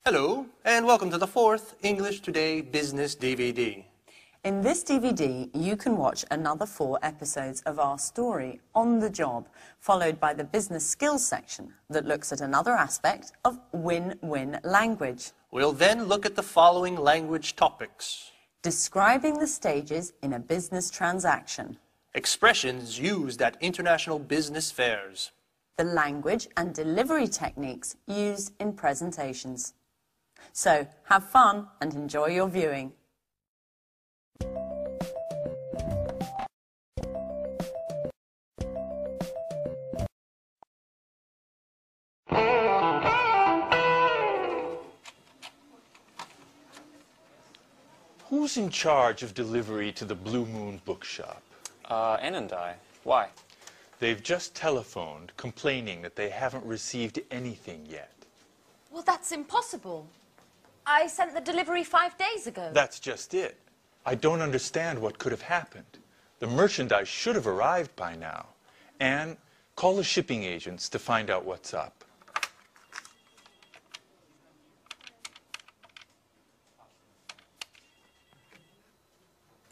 Hello, and welcome to the 4th English Today Business DVD. In this DVD, you can watch another 4 episodes of our story, On the Job, followed by the business skills section that looks at another aspect of win-win language. We'll then look at the following language topics. Describing the stages in a business transaction. Expressions used at international business fairs. The language and delivery techniques used in presentations. So, have fun and enjoy your viewing. Who's in charge of delivery to the Blue Moon bookshop? Ann and I. Why? They've just telephoned complaining that they haven't received anything yet. Well, that's impossible. I sent the delivery 5 days ago. That's just it. I don't understand what could have happened. The merchandise should have arrived by now. Anne, call the shipping agents to find out what's up.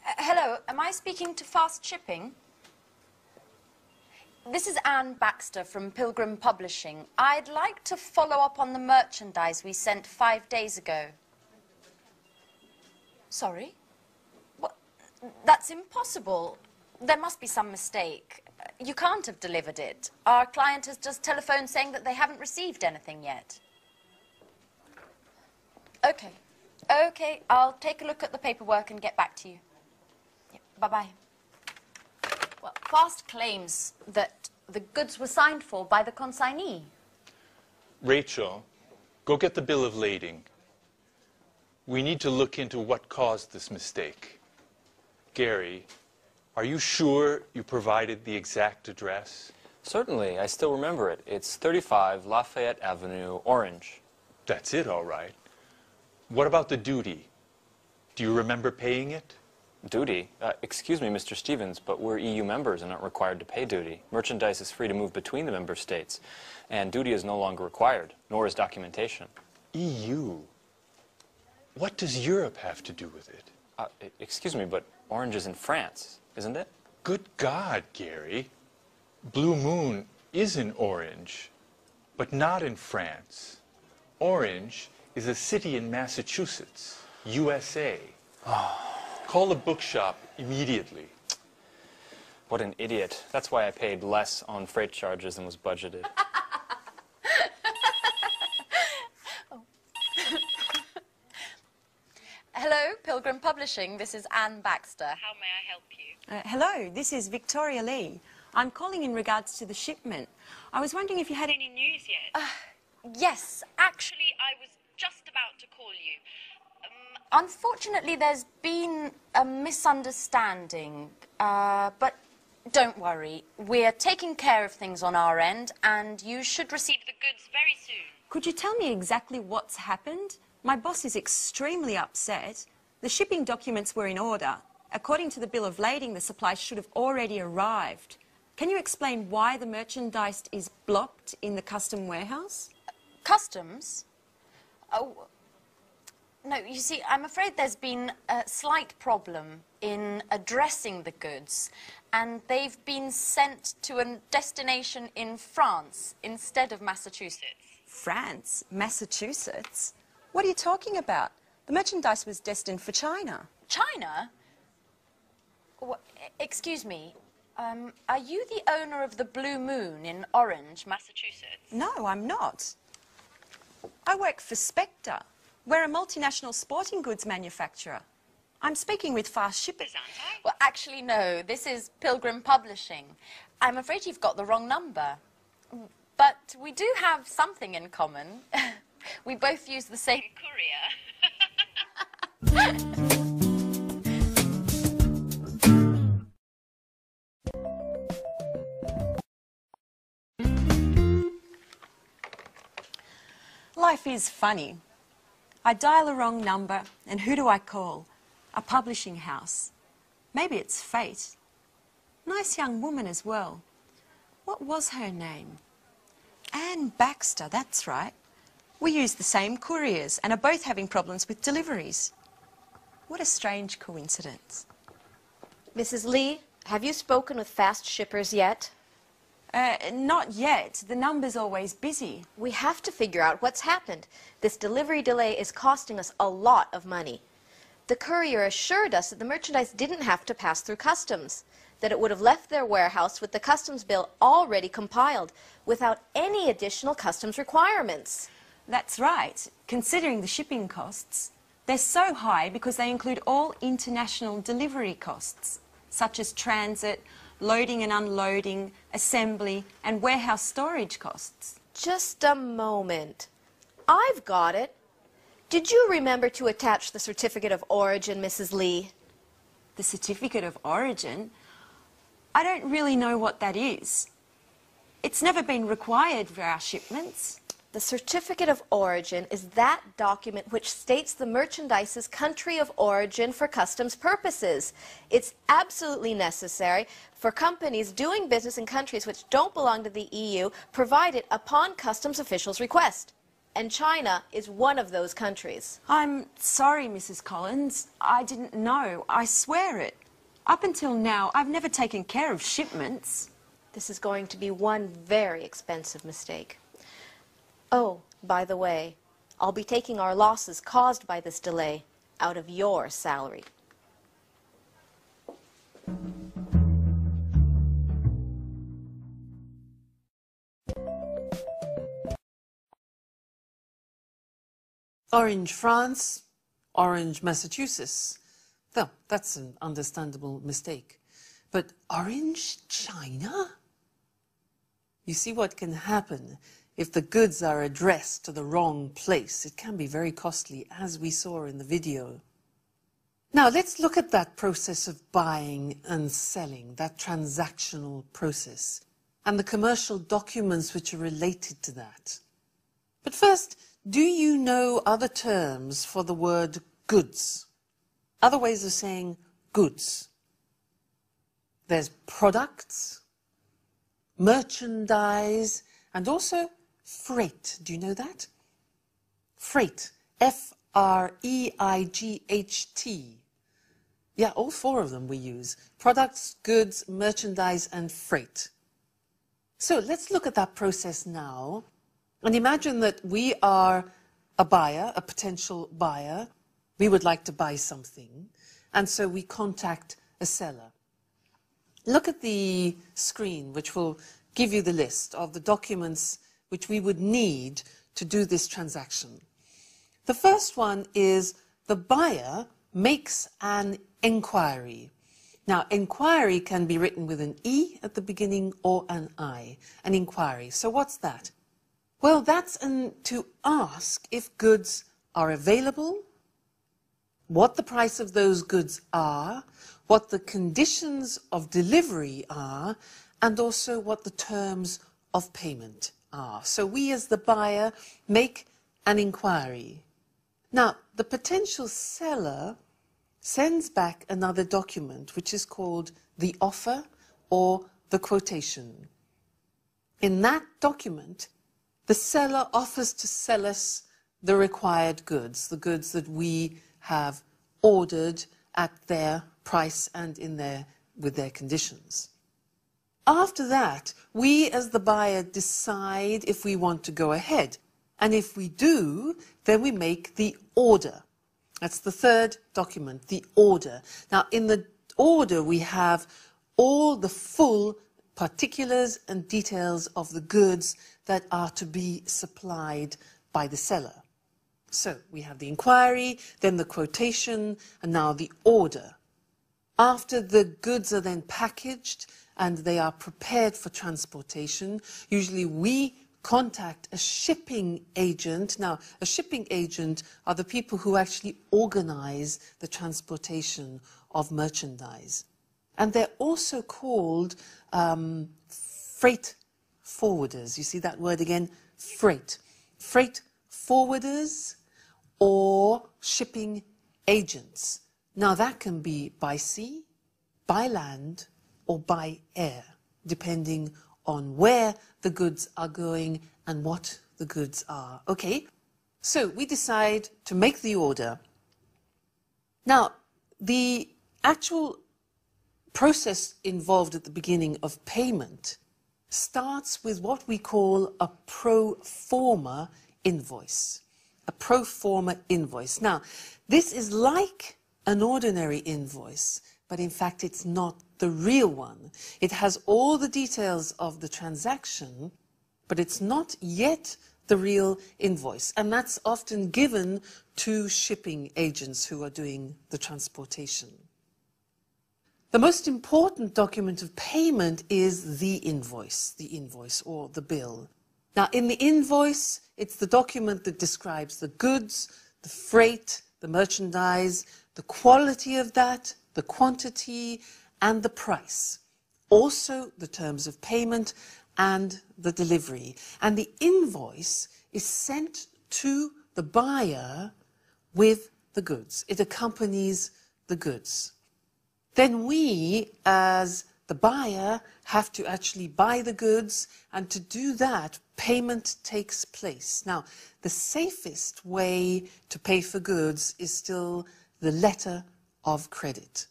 Hello, am I speaking to Fast Shipping? This is Anne Baxter from Pilgrim Publishing. I'd like to follow up on the merchandise we sent 5 days ago. Sorry? What? That's impossible. There must be some mistake. You can't have delivered it. Our client has just telephoned saying that they haven't received anything yet. Okay. Okay, I'll take a look at the paperwork and get back to you. Bye-bye. Well, Fast claims that the goods were signed for by the consignee. Rachel, go get the bill of lading. We need to look into what caused this mistake. Gary, are you sure you provided the exact address? Certainly, I still remember it. It's 35 Lafayette Avenue, Orange. That's it, all right. What about the duty? Do you remember paying it? Duty? Excuse me, Mr. Stevens, but we're EU members and aren't required to pay duty. Merchandise is free to move between the member states, and duty is no longer required, nor is documentation. EU? What does Europe have to do with it? Excuse me, but Orange is in France, isn't it? Good God, Gary. Blue Moon is in Orange, but not in France. Orange is a city in Massachusetts, USA. Call the bookshop immediately. What an idiot. That's why I paid less on freight charges than was budgeted. Hello, Pilgrim Publishing. This is Anne Baxter. How may I help you? Hello, this is Victoria Lee. I'm calling in regards to the shipment. I was wondering if you had any news yet. Yes, actually, I was just about to call you. Unfortunately, there's been a misunderstanding, but don't worry. We're taking care of things on our end, and you should receive the goods very soon. Could you tell me exactly what's happened? My boss is extremely upset. The shipping documents were in order. According to the bill of lading, the supplies should have already arrived. Can you explain why the merchandise is blocked in the custom warehouse? Customs? Oh... No, you see, I'm afraid there's been a slight problem in addressing the goods, and they've been sent to a destination in France instead of Massachusetts. France? Massachusetts? What are you talking about? The merchandise was destined for China. China? Excuse me, are you the owner of the Blue Moon in Orange, Massachusetts? No, I'm not. I work for Spectre. We're a multinational sporting goods manufacturer. I'm speaking with Fast Shippers, aren't I? Well, actually, no. This is Pilgrim Publishing. I'm afraid you've got the wrong number. But we do have something in common. We both use the same courier. Life is funny. I dial a wrong number, and who do I call? A publishing house. Maybe it's fate. Nice young woman as well. What was her name? Anne Baxter, that's right. We use the same couriers and are both having problems with deliveries. What a strange coincidence. Mrs. Lee, have you spoken with fast shippers yet? Not yet. The number's always busy. We have to figure out what's happened. This delivery delay is costing us a lot of money. The courier assured us that the merchandise didn't have to pass through customs, that it would have left their warehouse with the customs bill already compiled, without any additional customs requirements. That's right. Considering the shipping costs, they're so high because they include all international delivery costs, such as transit, loading and unloading, assembly, and warehouse storage costs. Just a moment. I've got it. Did you remember to attach the certificate of origin, Mrs. Lee? The certificate of origin? I don't really know what that is. It's never been required for our shipments. The certificate of origin is that document which states the merchandise's country of origin for customs purposes. It's absolutely necessary for companies doing business in countries which don't belong to the EU, provided upon customs officials' request. And China is one of those countries. I'm sorry, Mrs. Collins. I didn't know. I swear it. Up until now, I've never taken care of shipments. This is going to be one very expensive mistake. Oh, by the way, I'll be taking our losses caused by this delay out of your salary. Orange, France, Orange, Massachusetts. Though, that's an understandable mistake. But Orange, China? You see what can happen if the goods are addressed to the wrong place. It can be very costly, as we saw in the video. Now, let's look at that process of buying and selling, that transactional process, and the commercial documents which are related to that. But first, do you know other terms for the word goods? Other ways of saying goods. There's products, merchandise, and also freight. Do you know that? Freight. F-R-E-I-G-H-T. Yeah, all four of them we use. Products, goods, merchandise, and freight. So let's look at that process now. And imagine that we are a buyer, a potential buyer. We would like to buy something. And so we contact a seller. Look at the screen, which will give you the list of the documents which we would need to do this transaction. The first one is the buyer makes an inquiry. Now, inquiry can be written with an E at the beginning or an I, an inquiry. So what's that? Well, that's to ask if goods are available, what the price of those goods are, what the conditions of delivery are, and also what the terms of payment are. So we as the buyer make an inquiry. Now, the potential seller sends back another document which is called the offer or the quotation. In that document, the seller offers to sell us the required goods, the goods that we have ordered at their price and with their conditions. After that, we as the buyer decide if we want to go ahead. And if we do, then we make the order. That's the third document, the order. Now, in the order, we have all the full particulars and details of the goods that are to be supplied by the seller. So we have the inquiry, then the quotation, and now the order. After the goods are then packaged and they are prepared for transportation, usually we contact a shipping agent. Now, a shipping agent are the people who actually organize the transportation of merchandise. And they're also called freight forwarders. You see that word again? Freight. Freight forwarders or shipping agents. Now, that can be by sea, by land, or by air, depending on where the goods are going and what the goods are. Okay, So we decide to make the order. Now, the actual process involved at the beginning of payment starts with what we call a pro forma invoice. A pro forma invoice. Now, this is like an ordinary invoice, but in fact it's not the real one. It has all the details of the transaction, but it's not yet the real invoice. And that's often given to shipping agents who are doing the transportation. The most important document of payment is the invoice or the bill. Now, in the invoice, it's the document that describes the goods, the freight, the merchandise, the quality of that, the quantity, and the price. Also, the terms of payment and the delivery. And the invoice is sent to the buyer with the goods. It accompanies the goods. Then we, as the buyer, have to actually buy the goods, and to do that, payment takes place. Now, the safest way to pay for goods is still the letter of credit.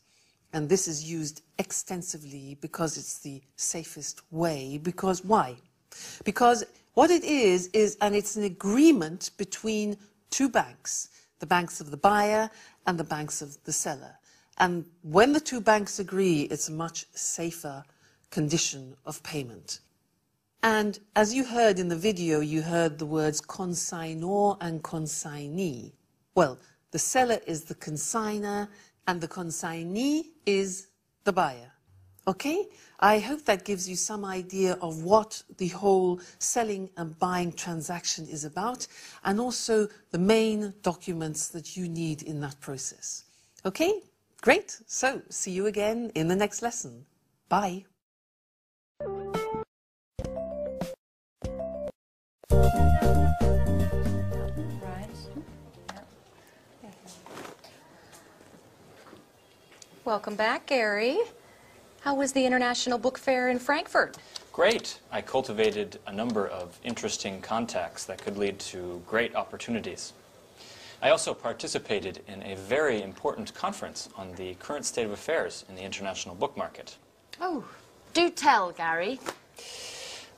And this is used extensively because it's the safest way. Because why? Because what it is, and it's an agreement between two banks, the banks of the buyer and the banks of the seller. And when the two banks agree, it's a much safer condition of payment. And as you heard in the video, you heard the words consignor and consignee. Well, the seller is the consigner and the consignee is the buyer. Okay? I hope that gives you some idea of what the whole selling and buying transaction is about, and also the main documents that you need in that process. Okay? Great. So, see you again in the next lesson. Bye. Welcome back, Gary. How was the International Book Fair in Frankfurt? Great. I cultivated a number of interesting contacts that could lead to great opportunities. I also participated in a very important conference on the current state of affairs in the international book market. Oh, do tell, Gary.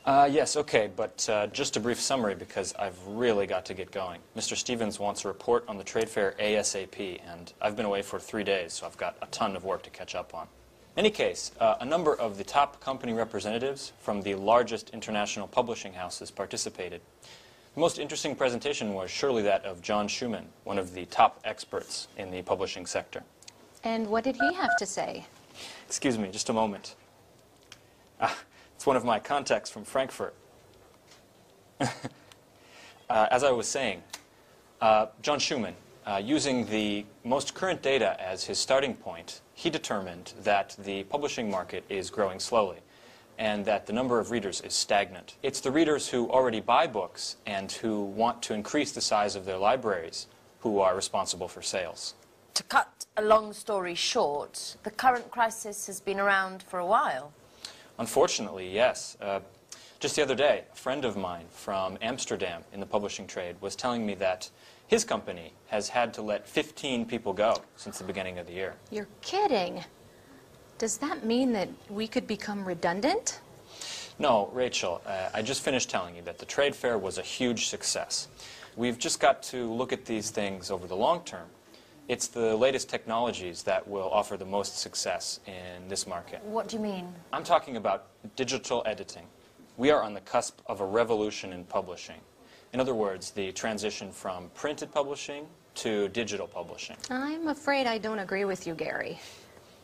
Yes, okay, but just a brief summary because I've really got to get going. Mr. Stevens wants a report on the trade fair ASAP, and I've been away for 3 days, so I've got a ton of work to catch up on. In any case, a number of the top company representatives from the largest international publishing houses participated. The most interesting presentation was surely that of John Schumann, one of the top experts in the publishing sector. And what did he have to say? Excuse me, just a moment. It's one of my contacts from Frankfurt. As I was saying, John Schumann, using the most current data as his starting point, he determined that the publishing market is growing slowly and that the number of readers is stagnant. It's the readers who already buy books and who want to increase the size of their libraries who are responsible for sales. To cut a long story short, the current crisis has been around for a while. Unfortunately, yes. Just the other day, a friend of mine from Amsterdam in the publishing trade was telling me that his company has had to let 15 people go since the beginning of the year. You're kidding. Does that mean that we could become redundant? No, Rachel, I just finished telling you that the trade fair was a huge success. We've just got to look at these things over the long term. It's the latest technologies that will offer the most success in this market. What do you mean? I'm talking about digital editing. We are on the cusp of a revolution in publishing. In other words, the transition from printed publishing to digital publishing. I'm afraid I don't agree with you, Gary.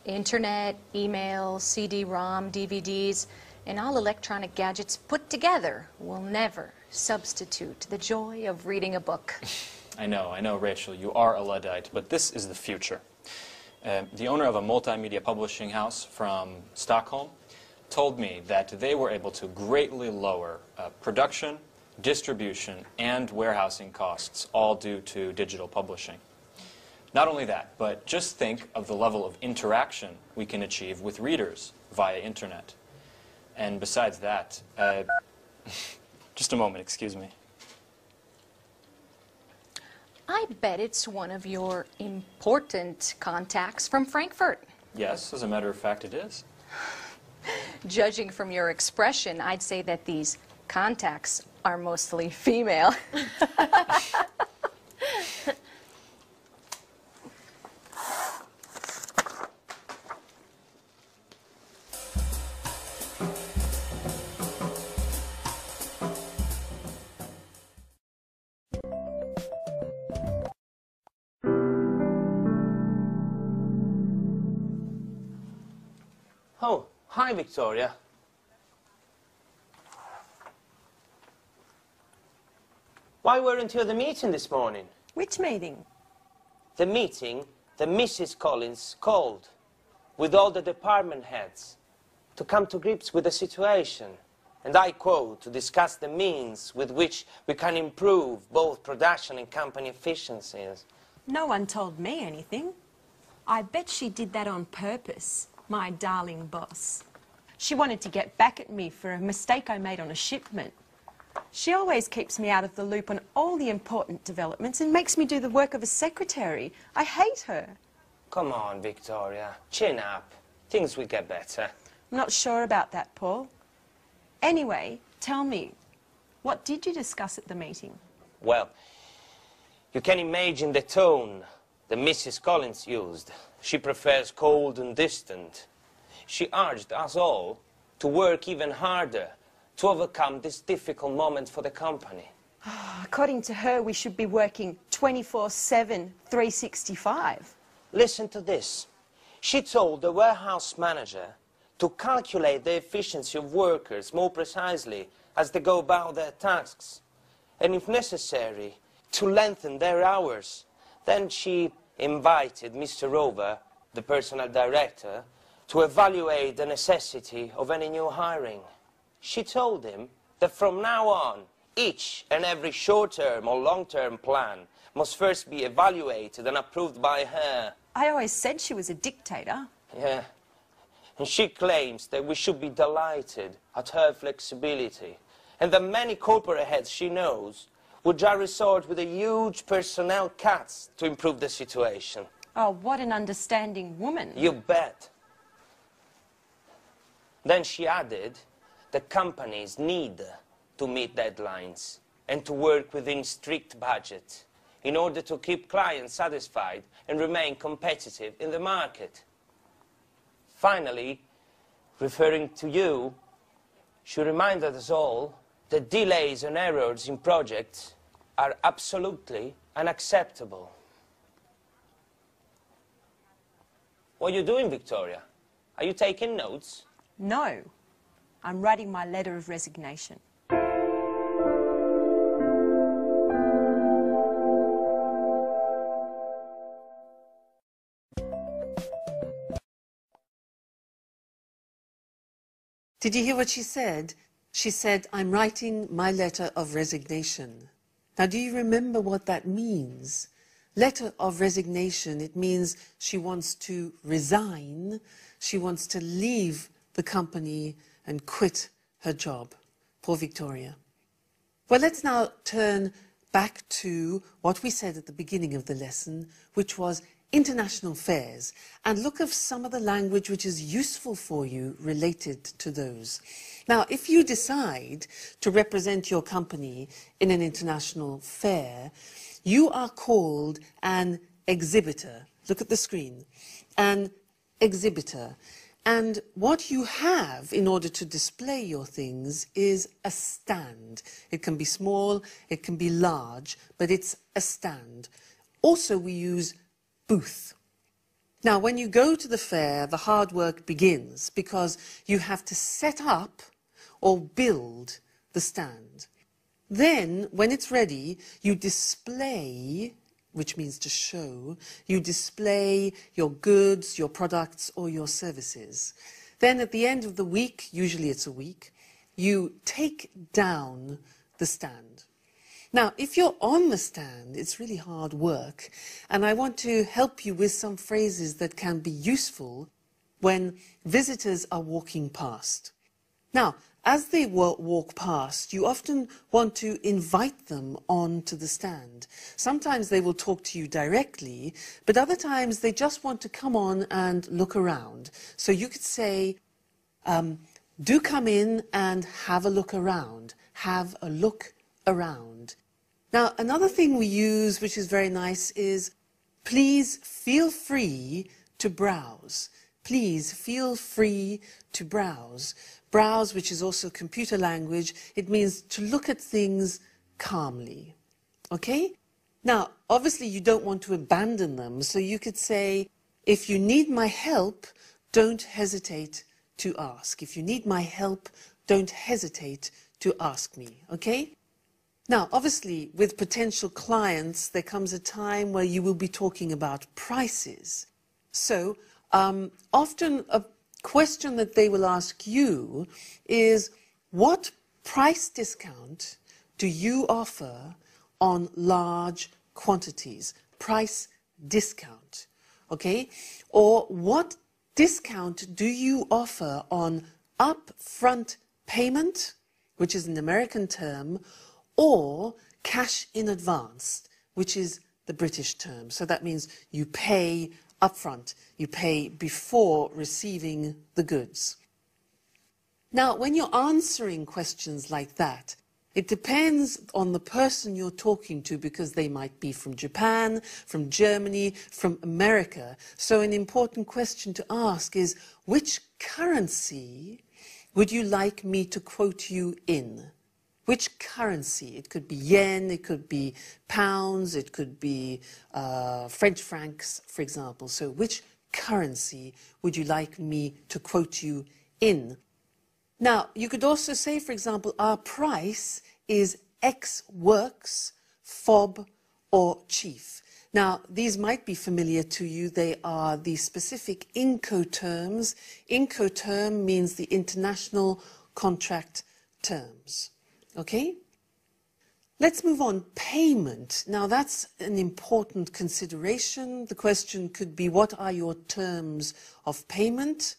Internet, email, CD-ROM, DVDs, and all electronic gadgets put together will never substitute the joy of reading a book. I know, Rachel, you are a Luddite, but this is the future. The owner of a multimedia publishing house from Stockholm told me that they were able to greatly lower production, distribution, and warehousing costs, all due to digital publishing. Not only that, but just think of the level of interaction we can achieve with readers via internet. And besides that, just a moment, excuse me. I bet it's one of your important contacts from Frankfurt. Yes, as a matter of fact, it is. Judging from your expression, I'd say that these contacts are mostly female. Oh, hi, Victoria. Why weren't you at the meeting this morning? Which meeting? The meeting that Mrs. Collins called with all the department heads to come to grips with the situation. And I quote, to discuss the means with which we can improve both production and company efficiencies. No one told me anything. I bet she did that on purpose, my darling boss. She wanted to get back at me for a mistake I made on a shipment. She always keeps me out of the loop on all the important developments and makes me do the work of a secretary. I hate her. Come on, Victoria, chin up. Things will get better. I'm not sure about that, Paul. Anyway, tell me, what did you discuss at the meeting? Well, you can imagine the tone that Mrs. Collins used. She prefers cold and distant. She urged us all to work even harder to overcome this difficult moment for the company. According to her, we should be working 24/7, 365. Listen to this. She told the warehouse manager to calculate the efficiency of workers more precisely as they go about their tasks, and if necessary, to lengthen their hours. Then she invited Mr. Rover, the personnel director, to evaluate the necessity of any new hiring. She told him that from now on, each and every short-term or long-term plan must first be evaluated and approved by her. I always said she was a dictator. Yeah. And she claims that we should be delighted at her flexibility, and that many corporate heads she knows would just resort with a huge personnel cuts to improve the situation. Oh, what an understanding woman. You bet. Then she added that companies need to meet deadlines and to work within strict budgets in order to keep clients satisfied and remain competitive in the market. Finally, referring to you, she reminded us all that delays and errors in projects are absolutely unacceptable. What are you doing, Victoria? Are you taking notes? No, I'm writing my letter of resignation. Did you hear what she said? She said, I'm writing my letter of resignation. Now, do you remember what that means? Letter of resignation, it means she wants to resign, she wants to leave the company and quit her job. Poor Victoria. Well, let's now turn back to what we said at the beginning of the lesson, which was international fairs, and look at some of the language which is useful for you related to those. Now, if you decide to represent your company in an international fair, you are called an exhibitor. Look at the screen. An exhibitor. And what you have in order to display your things is a stand. It can be small, it can be large, but it's a stand. Also, we use booth. Now, when you go to the fair, the hard work begins because you have to set up or build the stand. Then, when it's ready, you display, which means to show, you display your goods, your products, or your services. Then at the end of the week, usually it's a week, you take down the stand. Now, if you're on the stand, it's really hard work, and I want to help you with some phrases that can be useful when visitors are walking past. Now, as they walk past, you often want to invite them onto the stand. Sometimes they will talk to you directly, but other times they just want to come on and look around. So you could say, do come in and have a look around. Have a look around. Now, another thing we use, which is very nice, is please feel free to browse. Please feel free to browse. Browse, which is also computer language, it means to look at things calmly. Okay? Now, obviously you don't want to abandon them, so you could say, if you need my help, don't hesitate to ask. If you need my help, don't hesitate to ask me. Okay? Now, obviously, with potential clients, there comes a time where you will be talking about prices. So, often a question that they will ask you is, what price discount do you offer on large quantities? Price discount, okay? Or what discount do you offer on upfront payment, which is an American term, or cash in advance, which is the British term. So that means you pay upfront. You pay before receiving the goods. Now, when you're answering questions like that, it depends on the person you're talking to, because they might be from Japan, from Germany, from America. So an important question to ask is, which currency would you like me to quote you in? Which currency? It could be yen, it could be pounds, it could be French francs, for example. So which currency would you like me to quote you in? Now, you could also say, for example, our price is X works, fob, or chief. Now, these might be familiar to you. They are the specific Incoterms. Incoterm means the international contract terms. Okay? Let's move on. Payment. Now, that's an important consideration. The question could be, what are your terms of payment?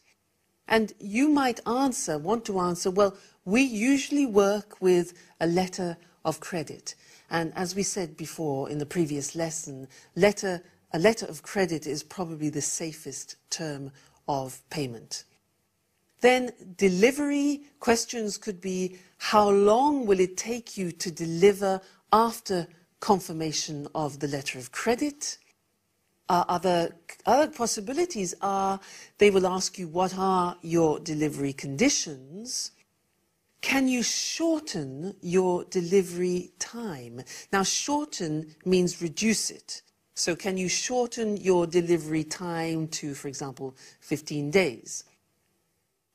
And you might want to answer, well, we usually work with a letter of credit. And as we said before in the previous lesson, a letter of credit is probably the safest term of payment. Then delivery questions could be, how long will it take you to deliver after confirmation of the letter of credit? Other possibilities are, they will ask you, what are your delivery conditions? Can you shorten your delivery time? Now, shorten means reduce it. So can you shorten your delivery time to, for example, 15 days?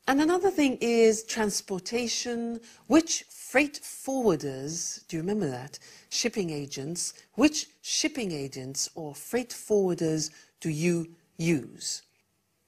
And another thing is transportation. Which freight forwarders, do you remember that? Shipping agents. Which shipping agents or freight forwarders do you use?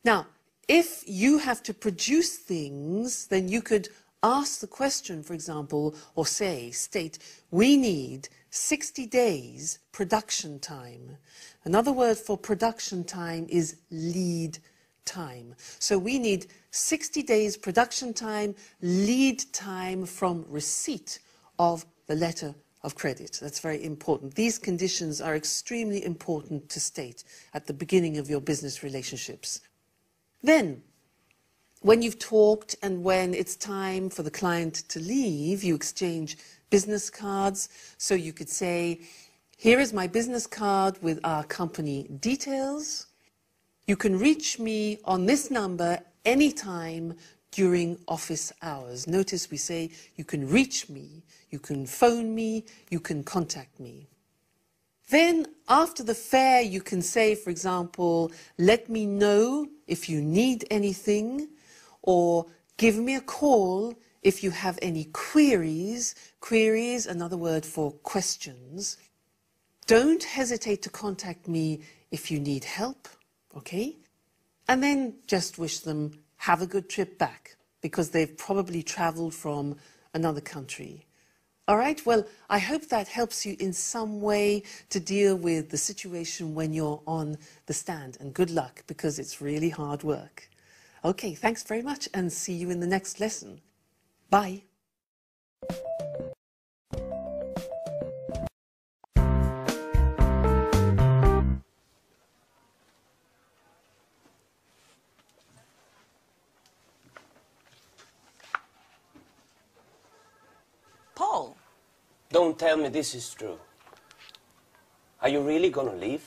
Now, if you have to produce things, then you could ask the question, for example, or state, we need 60 days production time. Another word for production time is lead time. So we need 60 days production time, lead time from receipt of the letter of credit. That's very important. These conditions are extremely important to state at the beginning of your business relationships. Then, when you've talked and when it's time for the client to leave, you exchange business cards. So you could say, here is my business card with our company details. You can reach me on this number anytime during office hours. Notice we say you can reach me, you can phone me, you can contact me. Then after the fare you can say, for example, let me know if you need anything, or give me a call if you have any queries. Queries, another word for questions. Don't hesitate to contact me if you need help. Okay? And then just wish them have a good trip back, because they've probably traveled from another country. All right? Well, I hope that helps you in some way to deal with the situation when you're on the stand. And good luck, because it's really hard work. Okay, thanks very much, and see you in the next lesson. Bye. Paul, Don't tell me this is true. Are you really going to leave?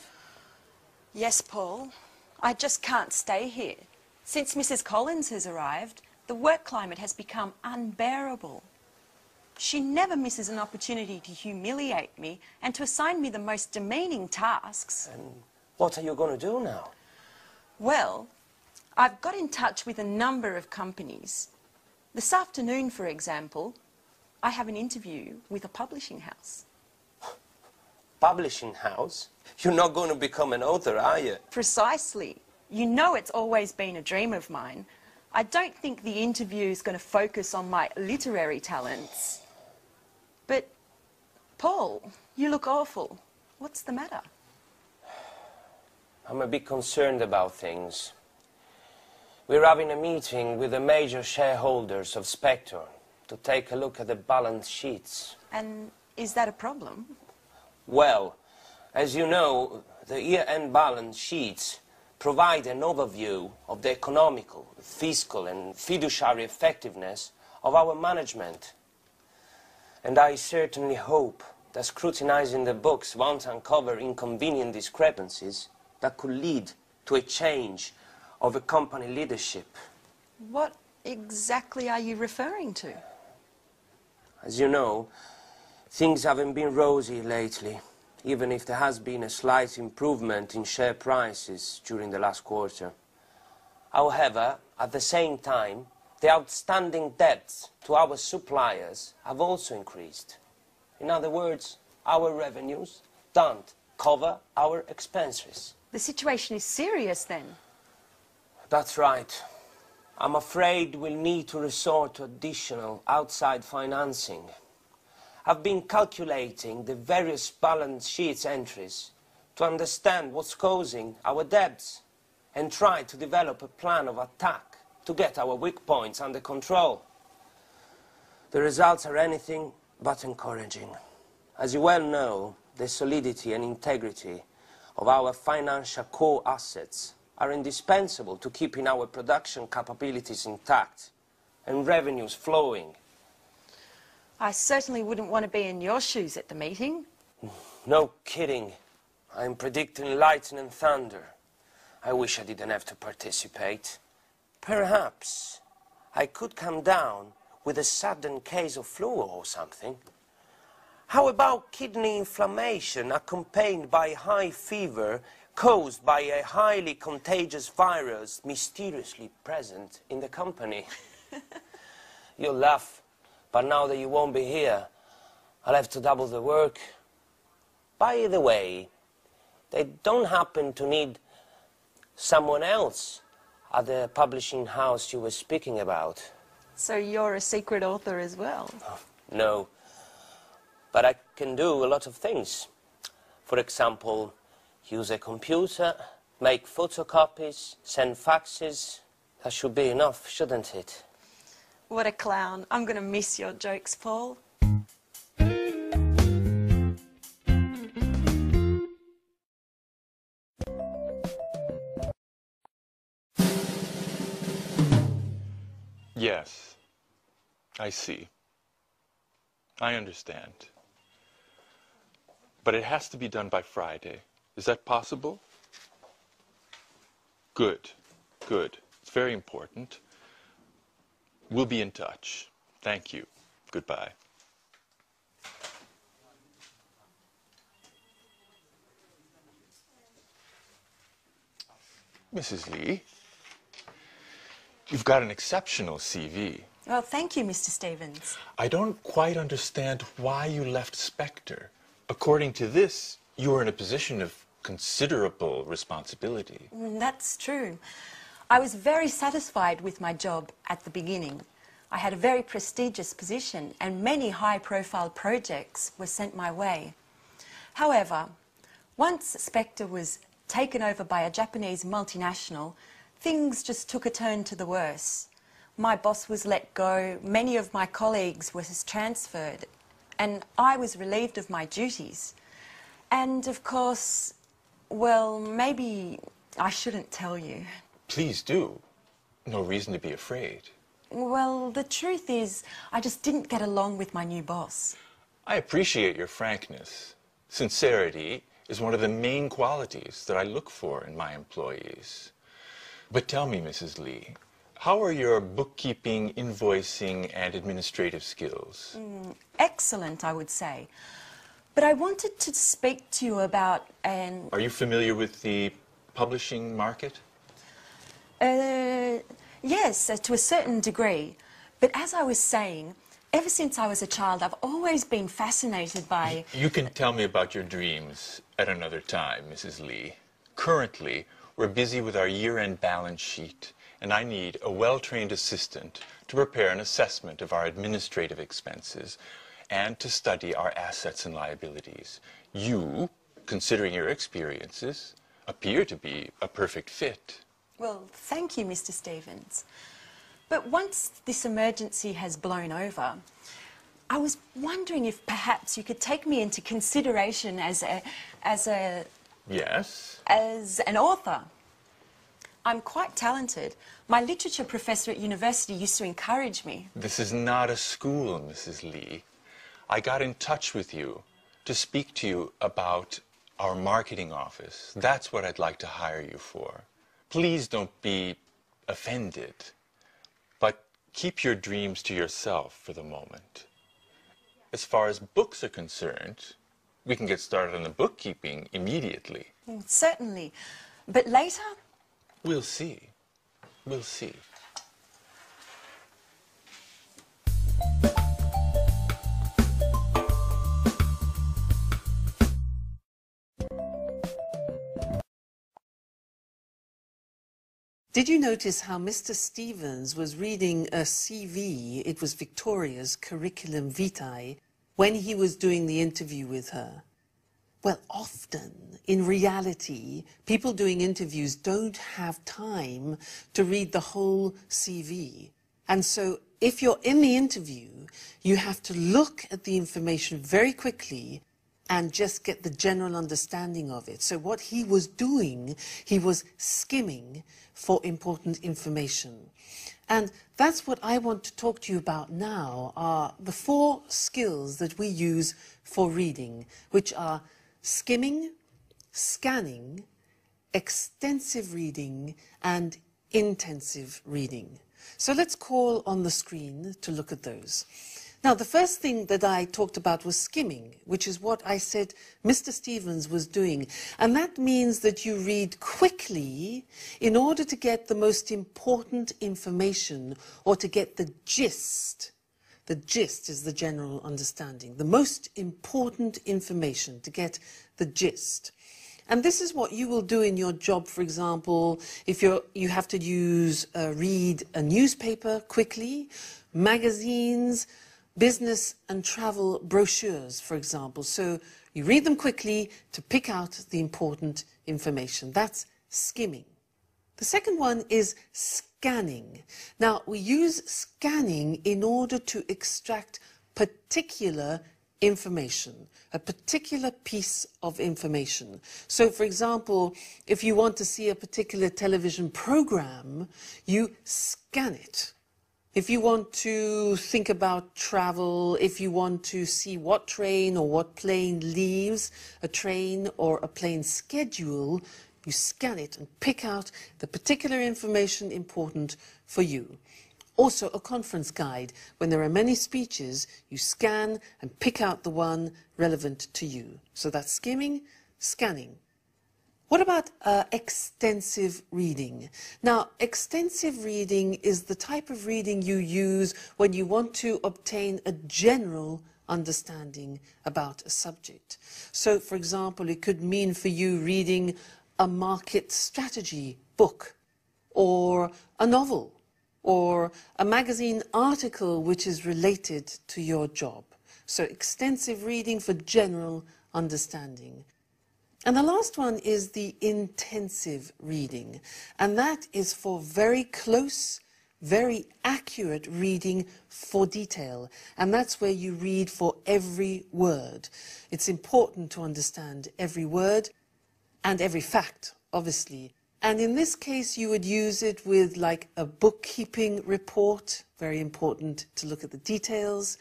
yes, Paul. I just can't stay here. Since Mrs. Collins has arrived, the work climate has become unbearable. She never misses an opportunity to humiliate me and to assign me the most demeaning tasks. What are you going to do now? Well, I've got in touch with a number of companies. This afternoon, for example, I have an interview with a publishing house. Publishing house? You're not going to become an author, are you? Precisely. You know it's always been a dream of mine. I don't think the interview is going to focus on my literary talents. But, Paul, you look awful. What's the matter? I'm a bit concerned about things. We're having a meeting with the major shareholders of Spector to take a look at the balance sheets. And is that a problem? Well, as you know, the year-end balance sheets provide an overview of the economical, fiscal and fiduciary effectiveness of our management. And I certainly hope that scrutinizing the books won't uncover inconvenient discrepancies that could lead to a change of a company leadership. What exactly are you referring to? As you know, things haven't been rosy lately, even if there has been a slight improvement in share prices during the last quarter. However, at the same time, the outstanding debts to our suppliers have also increased. In other words, our revenues don't cover our expenses. The situation is serious then. That's right. I'm afraid we'll need to resort to additional outside financing. I've been calculating the various balance sheets entries to understand what's causing our debts and try to develop a plan of attack to get our weak points under control. The results are anything but encouraging. As you well know, the solidity and integrity of our financial core assets are indispensable to keeping our production capabilities intact and revenues flowing. I certainly wouldn't want to be in your shoes at the meeting. No kidding. I'm predicting lightning and thunder. I wish I didn't have to participate. Perhaps I could come down with a sudden case of flu or something. How about kidney inflammation accompanied by high fever caused by a highly contagious virus mysteriously present in the company? You'll laugh, but now that you won't be here, I'll have to double the work. By the way, they don't happen to need someone else at the publishing house you were speaking about. So you're a secret author as well? No, but I can do a lot of things. For example, use a computer, make photocopies, send faxes. That should be enough, shouldn't it? What a clown. I'm going to miss your jokes, Paul. Yes, I see. I understand. But it has to be done by Friday. Is that possible? Good, good. It's very important. We'll be in touch. Thank you. Goodbye. Mrs. Lee, you've got an exceptional CV. Well, thank you, Mr. Stevens. I don't quite understand why you left Spector. According to this, you were in a position of considerable responsibility. That's true. I was very satisfied with my job at the beginning. I had a very prestigious position and many high-profile projects were sent my way. However, once Spector was taken over by a Japanese multinational, things just took a turn to the worse. My boss was let go, many of my colleagues were transferred, and I was relieved of my duties. And of course, well, maybe I shouldn't tell you. Please do. No reason to be afraid. Well, the truth is, I just didn't get along with my new boss. I appreciate your frankness. Sincerity is one of the main qualities that I look for in my employees. But tell me, Mrs. Lee, how are your bookkeeping, invoicing, and administrative skills? Excellent, I would say. But I wanted to speak to you about an... Are you familiar with the publishing market? Yes, to a certain degree. But as I was saying, ever since I was a child, I've always been fascinated by... You can tell me about your dreams at another time, Mrs. Lee. Currently, we're busy with our year-end balance sheet, and I need a well-trained assistant to prepare an assessment of our administrative expenses and to study our assets and liabilities. You, considering your experiences, appear to be a perfect fit. Well, thank you, Mr. Stevens. But once this emergency has blown over, I was wondering if perhaps you could take me into consideration as Yes? as an author. I'm quite talented. My literature professor at university used to encourage me. This is not a school, Mrs. Lee. I got in touch with you to speak to you about our marketing office. That's what I'd like to hire you for. Please don't be offended, but keep your dreams to yourself for the moment. As far as books are concerned, we can get started on the bookkeeping immediately. Certainly. But later? We'll see. We'll see. Did you notice how Mr. Stevens was reading a CV, it was Victoria's curriculum vitae, when he was doing the interview with her? Well, often, in reality, people doing interviews don't have time to read the whole CV. And so, if you're in the interview, you have to look at the information very quickly and just get the general understanding of it. So what he was doing, he was skimming for important information. And that's what I want to talk to you about now, are the 4 skills that we use for reading, which are skimming, scanning, extensive reading, and intensive reading. So let's call on the screen to look at those. Now, the first thing that I talked about was skimming, which is what I said Mr. Stevens was doing. And that means that you read quickly in order to get the most important information or to get the gist. The gist is the general understanding, the most important information, to get the gist. And this is what you will do in your job, for example, if you have to read a newspaper quickly, magazines, business and travel brochures, for example. So you read them quickly to pick out the important information. That's skimming. The second one is scanning. Now, we use scanning in order to extract particular information, a particular piece of information. So, for example, if you want to see a particular television program, you scan it. If you want to think about travel, if you want to see what train or what plane leaves a train or a plane schedule, you scan it and pick out the particular information important for you. Also, a conference guide. When there are many speeches, you scan and pick out the one relevant to you. So that's skimming, scanning. What about extensive reading? Now, extensive reading is the type of reading you use when you want to obtain a general understanding about a subject. So, for example, it could mean for you reading a market strategy book, or a novel, or a magazine article which is related to your job. So, extensive reading for general understanding. And the last one is the intensive reading, and that is for very close, very accurate reading for detail. And that's where you read for every word. It's important to understand every word and every fact, obviously. And in this case, you would use it with like a bookkeeping report, very important to look at the details,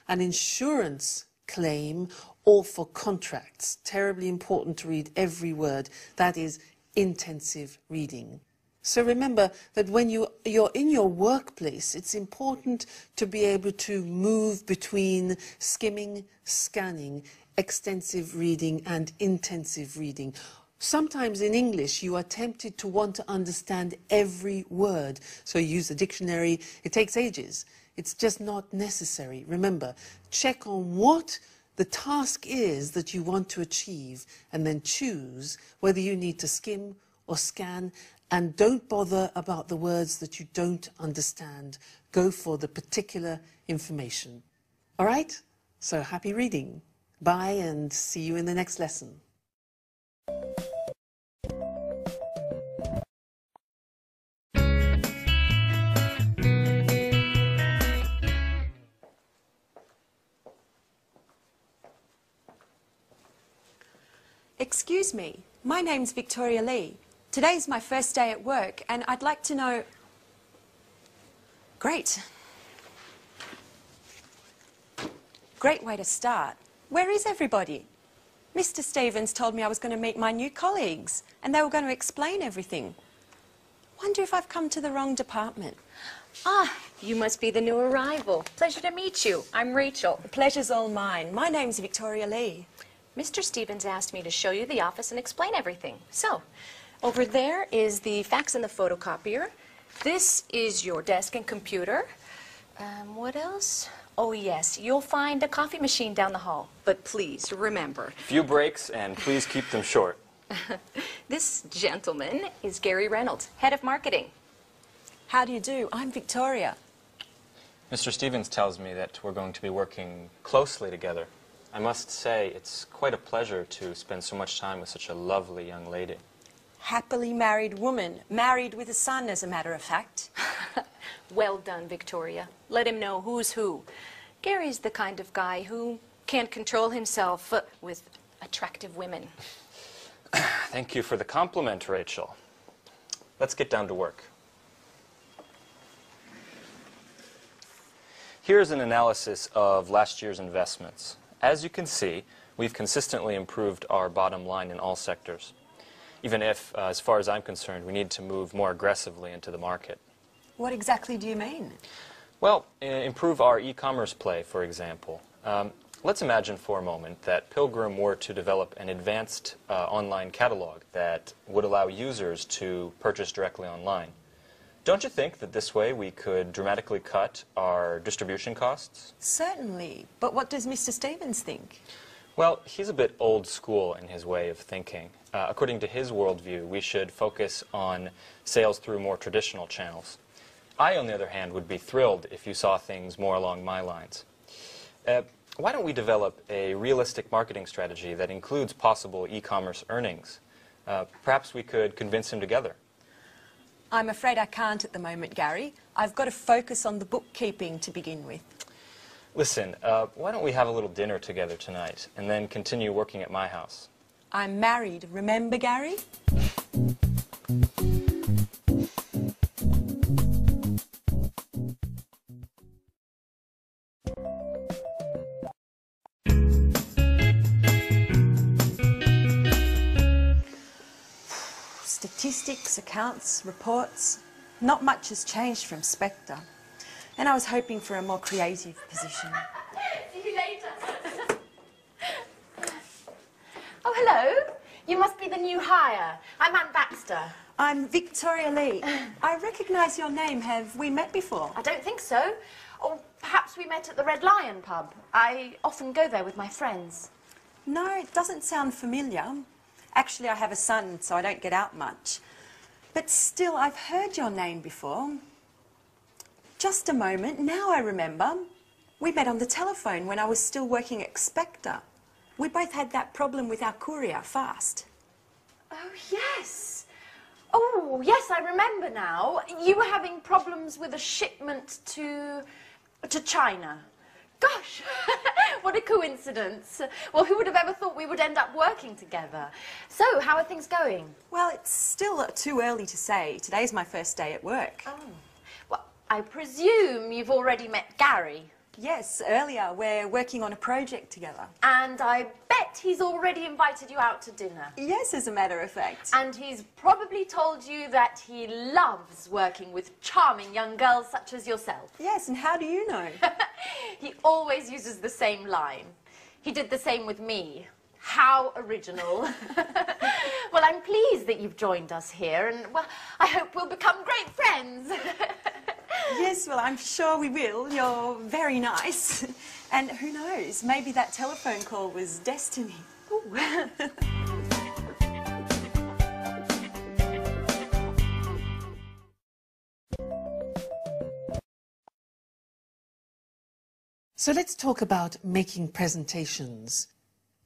an insurance claim, or for contracts. Terribly important to read every word. That is intensive reading. So remember that when you're in your workplace, it's important to be able to move between skimming, scanning, extensive reading and intensive reading. Sometimes in English you are tempted to want to understand every word, so you use a dictionary. It takes ages. It's just not necessary. Remember, check on what the task is that you want to achieve and then choose whether you need to skim or scan, and don't bother about the words that you don't understand. Go for the particular information. All right? So happy reading. Bye and see you in the next lesson. Excuse me, my name's Victoria Lee. Today's my first day at work and I'd like to know... Great. Great way to start. Where is everybody? Mr. Stevens told me I was going to meet my new colleagues and they were going to explain everything. Wonder if I've come to the wrong department. Ah, you must be the new arrival. Pleasure to meet you. I'm Rachel. The pleasure's all mine. My name's Victoria Lee. Mr. Stevens asked me to show you the office and explain everything. So, over there is the fax and the photocopier. This is your desk and computer. What else? Oh, yes, you'll find a coffee machine down the hall. But please, remember... Few breaks, and please keep them short. This gentleman is Gary Reynolds, head of marketing. How do you do? I'm Victoria. Mr. Stevens tells me that we're going to be working closely together. I must say, it's quite a pleasure to spend so much time with such a lovely young lady. Happily married woman. Married with a son, as a matter of fact. Well done, Victoria. Let him know who's who. Gary's the kind of guy who can't control himself with attractive women. Thank you for the compliment, Rachel. Let's get down to work. Here's an analysis of last year's investments. As you can see, we've consistently improved our bottom line in all sectors. Even if, as far as I'm concerned, we need to move more aggressively into the market. What exactly do you mean? Well, improve our e-commerce play, for example. Let's imagine for a moment that Pilgrim were to develop an advanced online catalog that would allow users to purchase directly online. Don't you think that this way we could dramatically cut our distribution costs? Certainly. But what does Mr. Stevens think? Well, he's a bit old school in his way of thinking. According to his worldview, we should focus on sales through more traditional channels. I, on the other hand, would be thrilled if you saw things more along my lines. Why don't we develop a realistic marketing strategy that includes possible e-commerce earnings? Perhaps we could convince him together. I'm afraid I can't at the moment, Gary. I've got to focus on the bookkeeping to begin with. Listen, why don't we have a little dinner together tonight and then continue working at my house? I'm married, remember, Gary? Statistics, accounts, reports. Not much has changed from Spectre. And I was hoping for a more creative position. See you later. Oh, hello. You must be the new hire. I'm Anne Baxter. I'm Victoria Lee. I recognise your name. Have we met before? I don't think so. Or perhaps we met at the Red Lion pub. I often go there with my friends. No, it doesn't sound familiar. Actually, I have a son, so I don't get out much. But still, I've heard your name before. Just a moment, now I remember. We met on the telephone when I was still working at Spectre. We both had that problem with our courier, Fast. Oh, yes. Oh, yes, I remember now. You were having problems with a shipment to China. Gosh, what a coincidence. Well, who would have ever thought we would end up working together? So, how are things going? Well, it's still too early to say. Today's my first day at work. Oh, well, I presume you've already met Gary. Yes, earlier. We're working on a project together. And I bet he's already invited you out to dinner. Yes, as a matter of fact. And he's probably told you that he loves working with charming young girls such as yourself. Yes, and how do you know? He always uses the same line. He did the same with me. How original. Well, I'm pleased that you've joined us here, and, well, I hope we'll become great friends. Yes, well, I'm sure we will. You're very nice. And who knows, maybe that telephone call was destiny. So let's talk about making presentations.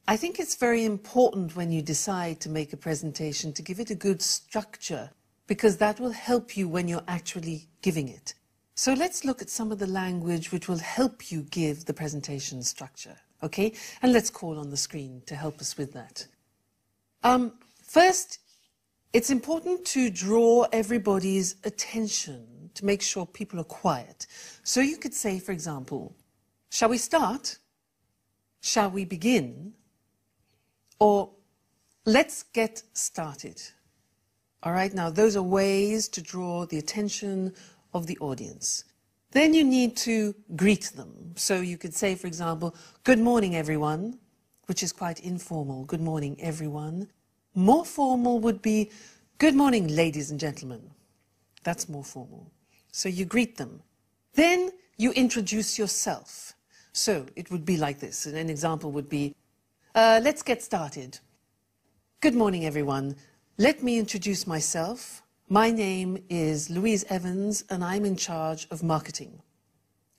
I think it's very important when you decide to make a presentation to give it a good structure, because that will help you when you're actually giving it. So let's look at some of the language which will help you give the presentation structure, okay? And let's call on the screen to help us with that. First, it's important to draw everybody's attention to make sure people are quiet. So you could say, for example, shall we start? Shall we begin? Or let's get started. All right, now those are ways to draw the attention of the audience. Then you need to greet them. So you could say, for example, good morning, everyone, which is quite informal. Good morning, everyone. More formal would be, good morning, ladies and gentlemen. That's more formal. So you greet them. Then you introduce yourself. So it would be like this. An example would be, let's get started. Good morning, everyone. Let me introduce myself. My name is Louise Evans, and I'm in charge of marketing.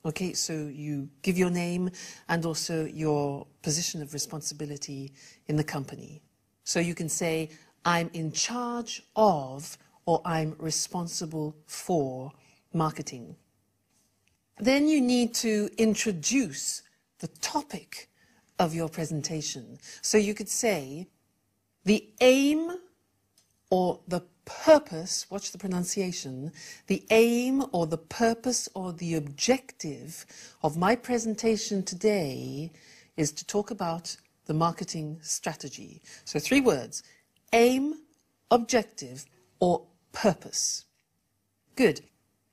Okay, so you give your name and also your position of responsibility in the company. So you can say, I'm in charge of, or I'm responsible for marketing. Then you need to introduce the topic of your presentation. So you could say, the aim or the purpose, watch the pronunciation, the aim or the purpose or the objective of my presentation today is to talk about the marketing strategy. So 3 words, aim, objective, or purpose. Good.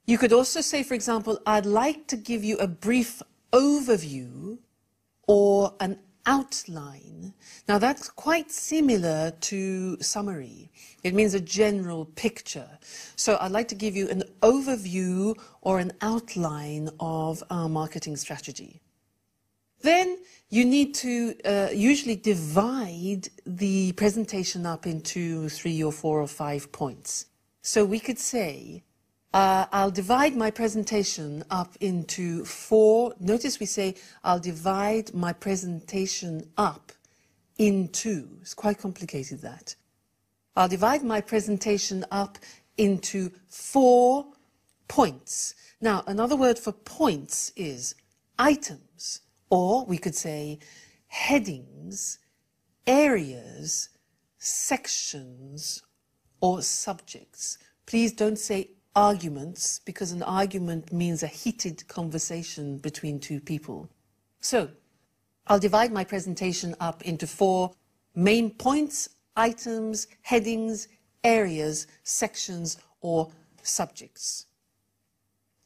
You could also say, for example, I'd like to give you a brief overview or an outline. Now that's quite similar to summary. It means a general picture. So I'd like to give you an overview or an outline of our marketing strategy. Then you need to usually divide the presentation up into 3 or 4 or 5 points. So we could say, I'll divide my presentation up into 4. Notice we say, I'll divide my presentation up into. It's quite complicated, that. I'll divide my presentation up into 4 points. Now, another word for points is items, or we could say headings, areas, sections, or subjects. Please don't say arguments, because an argument means a heated conversation between 2 people. So, I'll divide my presentation up into 4 main points, items, headings, areas, sections, or subjects.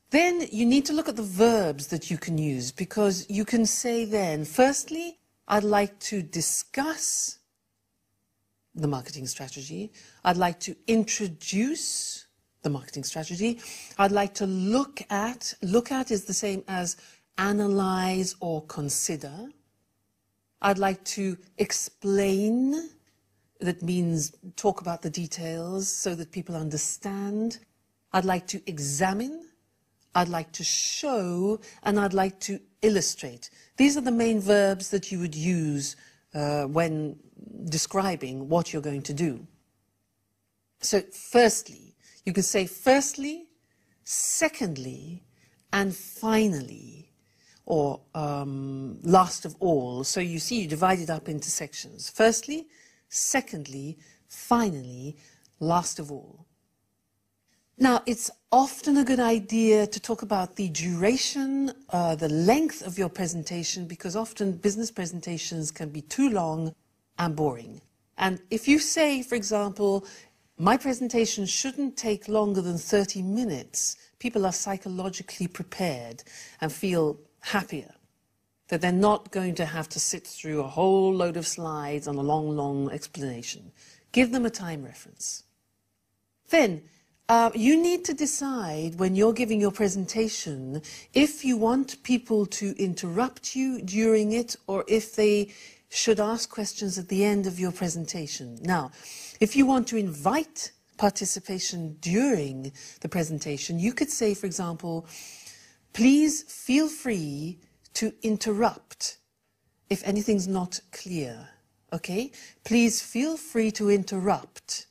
Then you need to look at the verbs that you can use, because you can say then, firstly, I'd like to discuss the marketing strategy. I'd like to introduce the marketing strategy. I'd like to look at is the same as analyze or consider. I'd like to explain, that means talk about the details so that people understand. I'd like to examine, I'd like to show, and I'd like to illustrate. These are the main verbs that you would use when describing what you're going to do. So firstly, you can say firstly, secondly, and finally, or last of all. So you see, you divide it up into sections. Firstly, secondly, finally, last of all. Now, it's often a good idea to talk about the duration, the length of your presentation, because often business presentations can be too long and boring. And if you say, for example, my presentation shouldn't take longer than 30 minutes, people are psychologically prepared and feel happier that they're not going to have to sit through a whole load of slides on a long, long explanation. Give them a time reference. Then, you need to decide when you're giving your presentation if you want people to interrupt you during it or if they should ask questions at the end of your presentation. Now, if you want to invite participation during the presentation, you could say, for example, please feel free to interrupt if anything's not clear. Okay? Please feel free to interrupt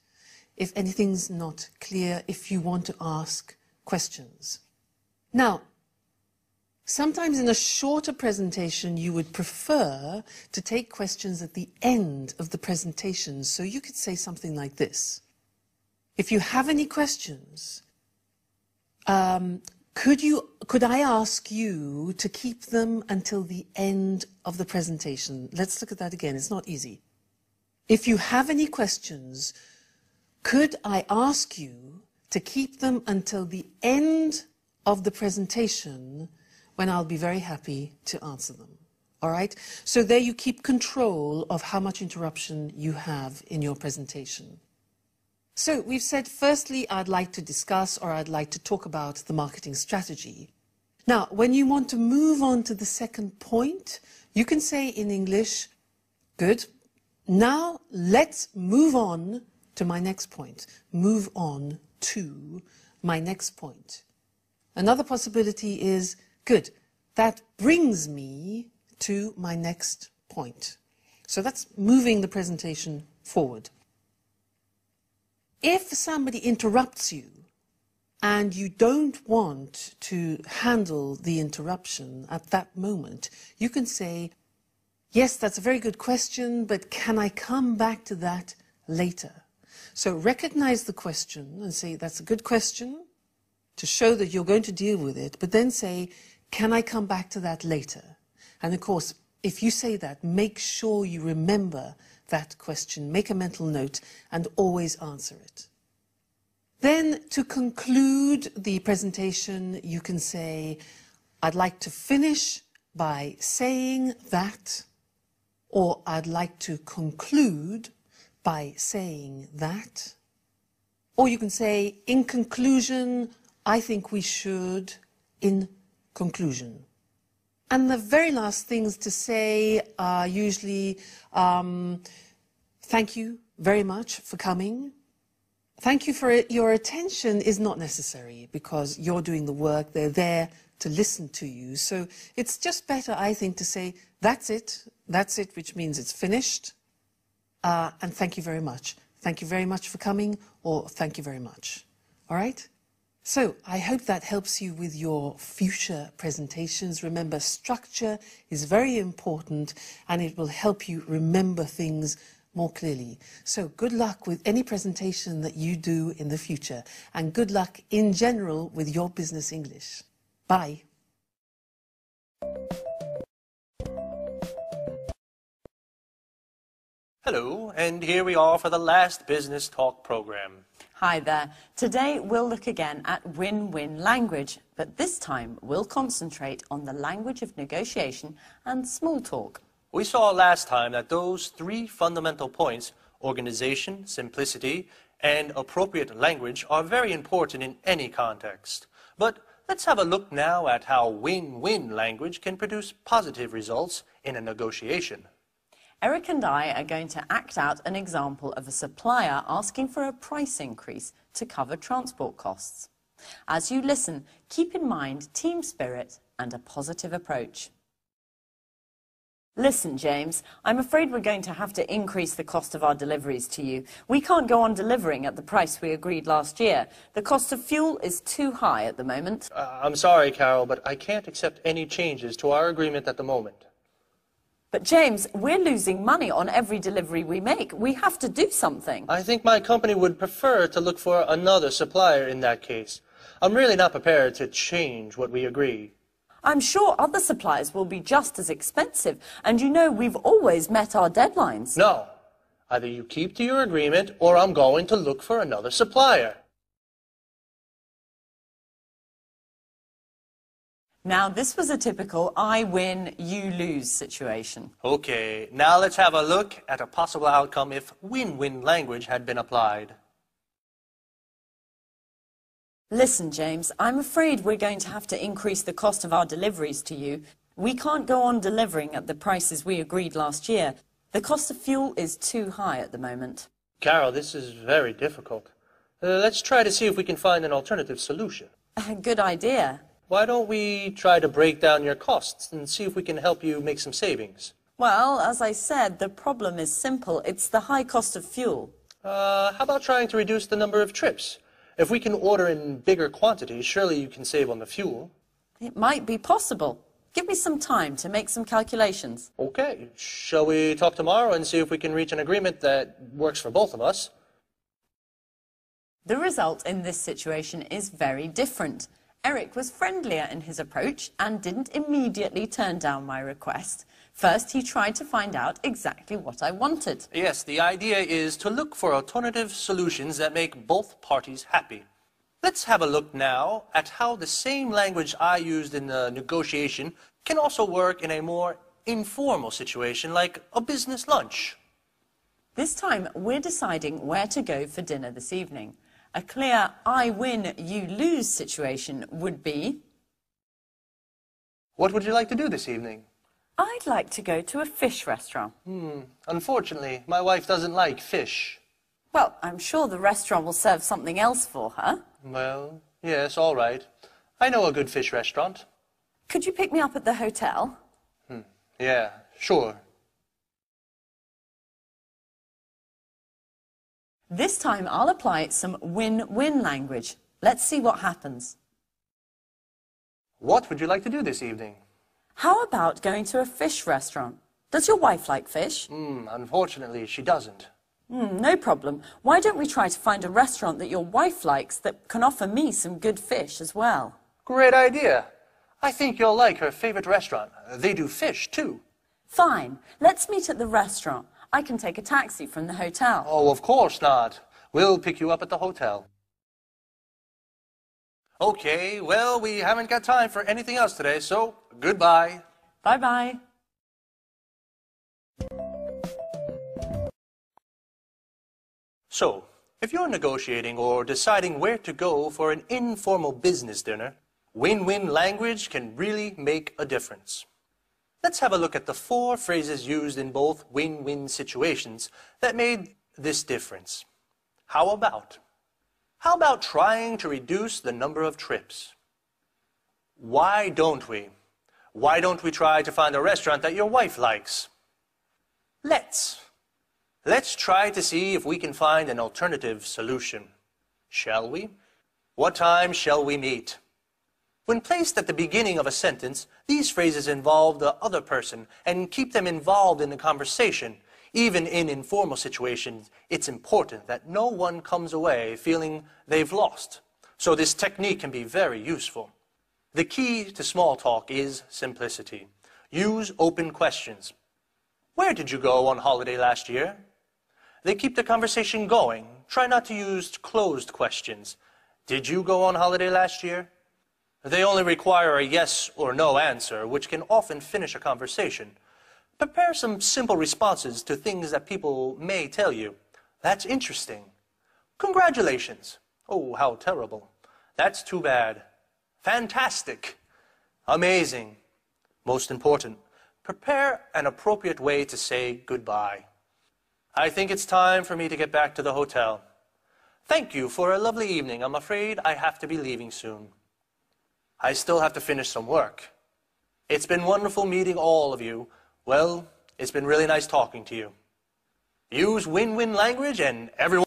if anything's not clear, if you want to ask questions. Now, sometimes in a shorter presentation, you would prefer to take questions at the end of the presentation. So you could say something like this. If you have any questions, could I ask you to keep them until the end of the presentation? Let's look at that again. It's not easy. If you have any questions, could I ask you to keep them until the end of the presentation, when I'll be very happy to answer them? All right? So there you keep control of how much interruption you have in your presentation. So we've said, firstly, I'd like to discuss or I'd like to talk about the marketing strategy. Now, when you want to move on to the second point, you can say in English, good, now let's move on to my next point. Move on to my next point. Another possibility is, good, that brings me to my next point. So that's moving the presentation forward. If somebody interrupts you and you don't want to handle the interruption at that moment, you can say, yes, that's a very good question, but can I come back to that later? So recognize the question and say, that's a good question, to show that you're going to deal with it, but then say, can I come back to that later? And of course, if you say that, make sure you remember that question, make a mental note, and always answer it. Then, to conclude the presentation, you can say, I'd like to finish by saying that, or I'd like to conclude by saying that. Or you can say, in conclusion, I think we should, in conclusion. And the very last things to say are usually, thank you very much for coming. Thank you for it. Your attention is not necessary because you're doing the work. They're there to listen to you. So it's just better, I think, to say, that's it, which means it's finished. And thank you very much. Thank you very much for coming, or thank you very much. All right? So I hope that helps you with your future presentations. Remember, structure is very important and it will help you remember things more clearly. So good luck with any presentation that you do in the future, and good luck in general with your business English. Bye. Hello, and here we are for the last Business Talk program. Hi there. Today we'll look again at win-win language, but this time we'll concentrate on the language of negotiation and small talk. We saw last time that those three fundamental points, organization, simplicity, and appropriate language, are very important in any context. But let's have a look now at how win-win language can produce positive results in a negotiation. Eric and I are going to act out an example of a supplier asking for a price increase to cover transport costs. As you listen, keep in mind team spirit and a positive approach. Listen, James, I'm afraid we're going to have to increase the cost of our deliveries to you. We can't go on delivering at the price we agreed last year. The cost of fuel is too high at the moment. I'm sorry, Carol, but I can't accept any changes to our agreement at the moment. But, James, we're losing money on every delivery we make. We have to do something. I think my company would prefer to look for another supplier in that case. I'm really not prepared to change what we agree. I'm sure other suppliers will be just as expensive, and you know we've always met our deadlines. No. Either you keep to your agreement, or I'm going to look for another supplier. Now, this was a typical I win, you lose situation. Okay, now let's have a look at a possible outcome if win-win language had been applied. Listen, James, I'm afraid we're going to have to increase the cost of our deliveries to you. We can't go on delivering at the prices we agreed last year. The cost of fuel is too high at the moment. Carol, this is very difficult. Let's try to see if we can find an alternative solution. Good idea. Why don't we try to break down your costs and see if we can help you make some savings? Well, as I said, the problem is simple. It's the high cost of fuel. How about trying to reduce the number of trips? If we can order in bigger quantities, surely you can save on the fuel. It might be possible. Give me some time to make some calculations. Okay. Shall we talk tomorrow and see if we can reach an agreement that works for both of us? The result in this situation is very different. Eric was friendlier in his approach and didn't immediately turn down my request. First, he tried to find out exactly what I wanted. Yes, the idea is to look for alternative solutions that make both parties happy. Let's have a look now at how the same language I used in the negotiation can also work in a more informal situation like a business lunch. This time, we're deciding where to go for dinner this evening. A clear I win, you lose situation would be... What would you like to do this evening? I'd like to go to a fish restaurant. Unfortunately, my wife doesn't like fish. Well, I'm sure the restaurant will serve something else for her. Well, yes, all right. I know a good fish restaurant. Could you pick me up at the hotel? Yeah, sure. This time I'll apply some win-win language. Let's see what happens. What would you like to do this evening? How about going to a fish restaurant? Does your wife like fish? Unfortunately, she doesn't. No problem. Why don't we try to find a restaurant that your wife likes that can offer me some good fish as well? Great idea. I think you'll like her favorite restaurant. They do fish, too. Fine. Let's meet at the restaurant. I can take a taxi from the hotel. Oh, of course not. We'll pick you up at the hotel. Okay, well, we haven't got time for anything else today, so goodbye. Bye-bye. So, if you're negotiating or deciding where to go for an informal business dinner, win-win language can really make a difference. Let's have a look at the 4 phrases used in both win-win situations that made this difference. How about trying to reduce the number of trips? Why don't we? Why don't we try to find a restaurant that your wife likes? Let's try to see if we can find an alternative solution. Shall we? What time shall we meet? When placed at the beginning of a sentence, these phrases involve the other person and keep them involved in the conversation. Even in informal situations, it's important that no one comes away feeling they've lost. So this technique can be very useful. The key to small talk is simplicity. Use open questions. Where did you go on holiday last year? They keep the conversation going. Try not to use closed questions. Did you go on holiday last year? They only require a yes or no answer, which can often finish a conversation. Prepare some simple responses to things that people may tell you. That's interesting. Congratulations. Oh, how terrible. That's too bad. Fantastic. Amazing. Most important, prepare an appropriate way to say goodbye. I think it's time for me to get back to the hotel. Thank you for a lovely evening. I'm afraid I have to be leaving soon. I still have to finish some work. It's been wonderful meeting all of you. Well, it's been really nice talking to you. Use win-win language and everyone